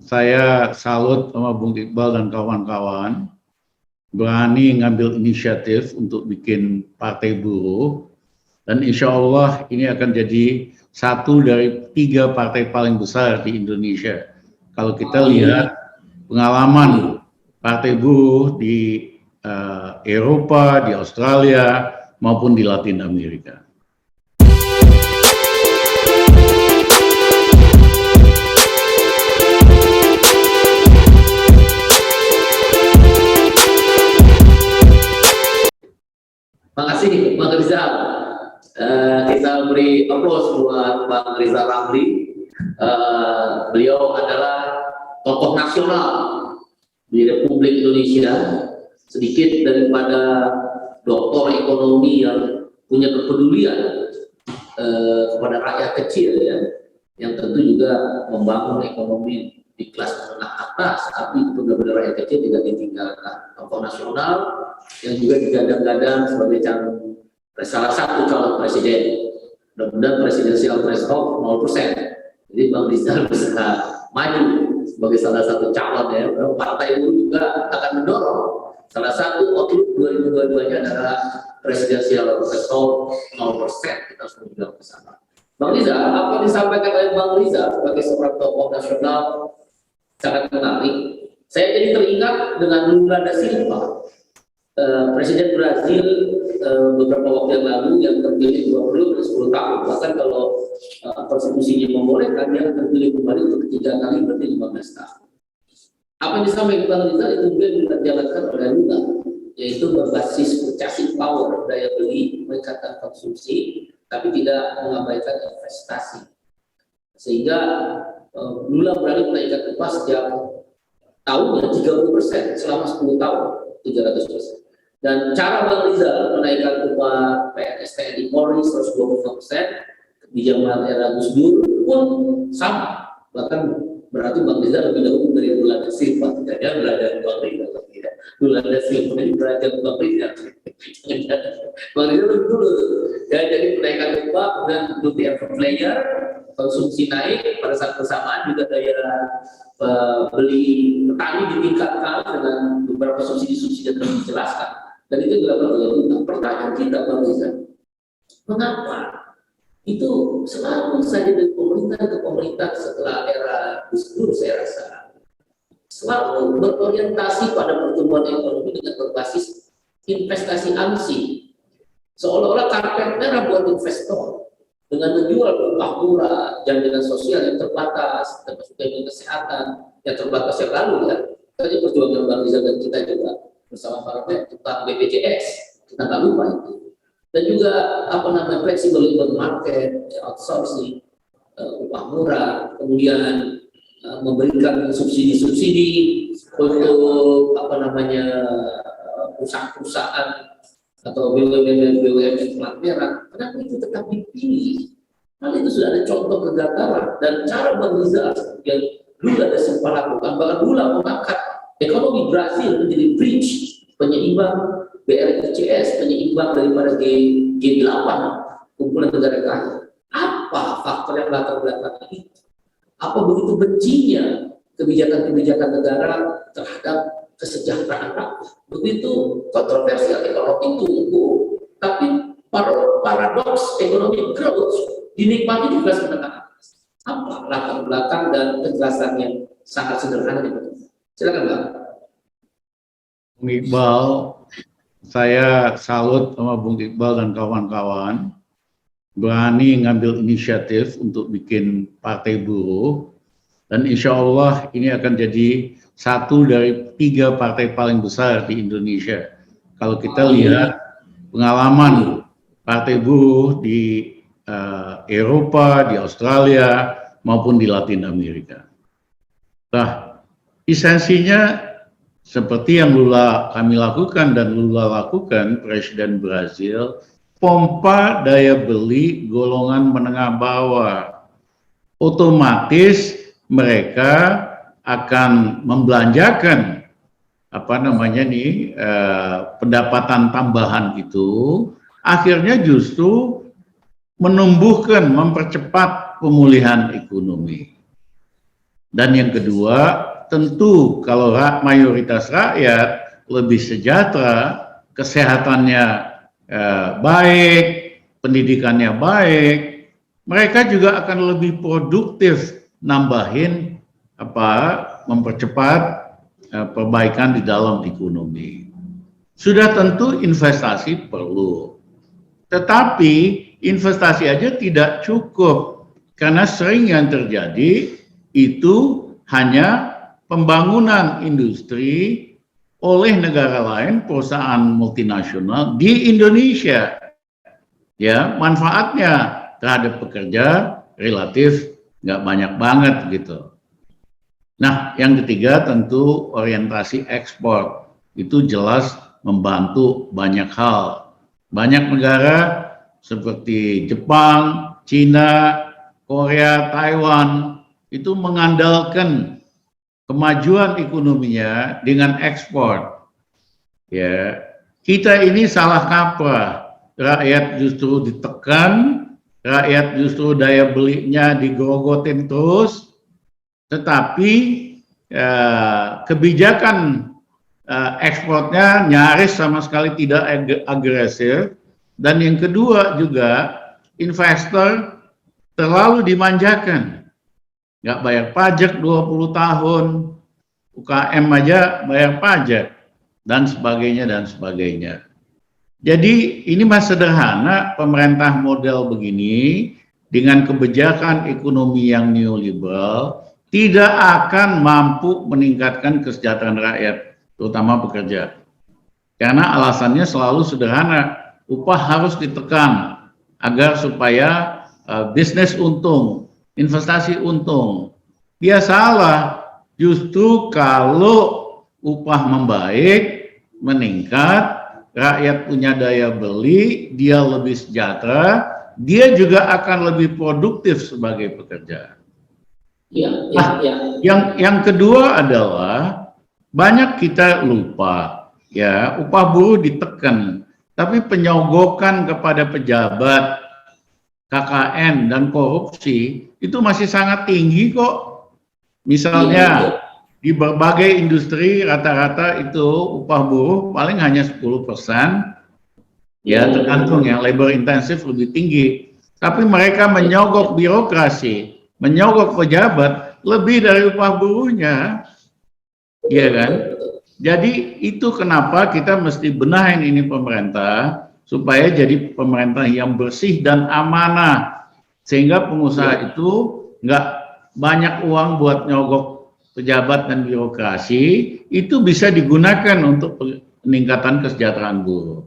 saya salut sama Bung Iqbal dan kawan-kawan berani ngambil inisiatif untuk bikin partai buruh, dan insya Allah ini akan jadi satu dari 3 partai paling besar di Indonesia. Kalau kita lihat pengalaman partai buruh di Eropa, di Australia, maupun di Latin Amerika. Terima kasih Bang Rizal. Kita beri aplaus buat Bang Rizal Ramli. Beliau adalah tokoh nasional di Republik Indonesia, sedikit daripada doktor ekonomi yang punya kepedulian kepada rakyat kecil, ya, yang tentu juga membangun ekonomi di kelas menengah atas, tapi benar-benar rakyat kecil tidak ditinggalkan. Tokoh nasional yang juga digadang-gadang sebagai salah satu calon presiden. Mudah-mudahan presidensial threshold 0%. Jadi Bang Rizal bisa maju sebagai salah satu calon, ya. Partai itu juga akan mendorong. Salah satu outlook 2022-nya adalah presidensial threshold 0%. Kita harus berjuang bersama. Bang Rizal, apa disampaikan oleh Bang Rizal sebagai seorang tokoh nasional sangat menarik. Saya jadi teringat dengan Lula da Silva, Presiden Brazil beberapa waktu yang lalu, yang terpilih 10 tahun. Bahkan kalau konstitusinya membolehkan, dia terpilih kembali untuk ketiga kali, berarti 15 tahun. Apa yang disampaikan Bang Rizal itu juga dijalankan oleh Lula, yaitu berbasis purchasing power, daya beli, meningkatkan konsumsi, tapi tidak mengabaikan investasi. Sehingga Lula berani menaikkan upah setiap tahunnya 30% selama 10 tahun, 300%. Dan cara Bang Rizal menaikkan upah PNS TNI Polri 125% di zaman era Gus Dur pun sama. Bahkan berarti Bang Rizal lebih dahulu dari Lula da Silva, tidak belajar Bang Rizal. Lula da Silva ini belajar Bang Rizal. Bang Rizal lebih dulu, ya, jadi menaikkan upah, kemudian multi player, konsumsi naik, pada saat bersamaan juga daya beli petani ditingkatkan dengan beberapa subsidi-subsidi yang telah dijelaskan. Dan itu dilakukan oleh Lula. Pertanyaan kita, Bang Rizal, mengapa itu selalu saja dari pemerintah ke pemerintah setelah era Gus Dur, saya rasa selalu berorientasi pada pertumbuhan ekonomi dengan berbasis investasi ANSI, seolah-olah karpet merah buat investor dengan menjual upah murah, jaminan sosial yang terbatas, termasuk jaminan kesehatan yang terbatas yang lalu, ya. Tadi perjuangan Bang Rizal dan kita juga bersama partai tentang BPJS, kita nggak lupa itu. Dan juga flexible labor market, outsourcing, upah murah, kemudian memberikan subsidi-subsidi untuk perusahaan-perusahaan atau BUMN plat merah. Kenapa itu tetap dipilih? Hal itu sudah ada contoh kegagalan, dan cara Bang Rizal yang Lula da Silva lakukan, bahkan Lula mengangkat ekonomi Brazil menjadi bridge, penyeimbang BRICS, penyeimbang daripada G8, kumpulan negara kaya. Apa faktor yang latar belakang itu? Apa begitu bencinya kebijakan-kebijakan negara terhadap kesejahteraan rakyat? Begitu kontroversial ekonomi tumbuh, tapi paradoks ekonomi growth dinikmati di kelas menengah atas. Apa latar belakang dan penjelasannya sangat sederhana. Silakan Bang. Bung Iqbal, saya salut sama Bung Iqbal dan kawan-kawan berani ngambil inisiatif untuk bikin partai buruh, dan insya Allah ini akan jadi satu dari 3 partai paling besar di Indonesia. Kalau kita lihat pengalaman partai buruh di Eropa, di Australia, maupun di Latin Amerika. Nah, esensinya seperti yang kami lakukan dan Lula lakukan, Presiden Brazil, pompa daya beli golongan menengah bawah. Otomatis mereka akan membelanjakan pendapatan tambahan itu, akhirnya justru menumbuhkan, mempercepat pemulihan ekonomi. Dan yang kedua, tentu kalau mayoritas rakyat lebih sejahtera, kesehatannya baik, pendidikannya baik, mereka juga akan lebih produktif nambahin mempercepat perbaikan di dalam ekonomi. Sudah tentu investasi perlu. Tetapi investasi aja tidak cukup karena sering yang terjadi itu hanya pembangunan industri oleh negara lain, perusahaan multinasional di Indonesia. Ya, manfaatnya terhadap pekerja relatif nggak banyak banget gitu. Nah, yang ketiga tentu orientasi ekspor. Itu jelas membantu banyak hal. Banyak negara seperti Jepang, Cina, Korea, Taiwan itu mengandalkan kemajuan ekonominya dengan ekspor. Ya, kita ini salah kaprah. Rakyat justru ditekan, rakyat justru daya belinya digerogotin terus, tetapi kebijakan ekspornya nyaris sama sekali tidak agresif. Dan yang kedua juga investor terlalu dimanjakan, nggak bayar pajak 20 tahun, UKM aja bayar pajak, dan sebagainya dan sebagainya. Jadi ini mas sederhana, pemerintah model begini dengan kebijakan ekonomi yang neoliberal tidak akan mampu meningkatkan kesejahteraan rakyat, terutama pekerja. Karena alasannya selalu sederhana, upah harus ditekan agar supaya bisnis untung, investasi untung. Dia salah, justru kalau upah membaik, meningkat, rakyat punya daya beli, dia lebih sejahtera, dia juga akan lebih produktif sebagai pekerja. Yang kedua adalah banyak kita lupa, ya, upah buruh ditekan, tapi penyogokan kepada pejabat, KKN dan korupsi itu masih sangat tinggi kok. Misalnya di berbagai industri rata-rata itu upah buruh paling hanya 10%, ya tergantung ya, labor intensif lebih tinggi. Tapi mereka menyogok birokrasi, menyogok pejabat lebih dari upah buruhnya, ya kan? Jadi itu kenapa kita mesti benahin ini pemerintah supaya jadi pemerintah yang bersih dan amanah, sehingga pengusaha itu nggak banyak uang buat nyogok pejabat dan birokrasi, itu bisa digunakan untuk peningkatan kesejahteraan buruh.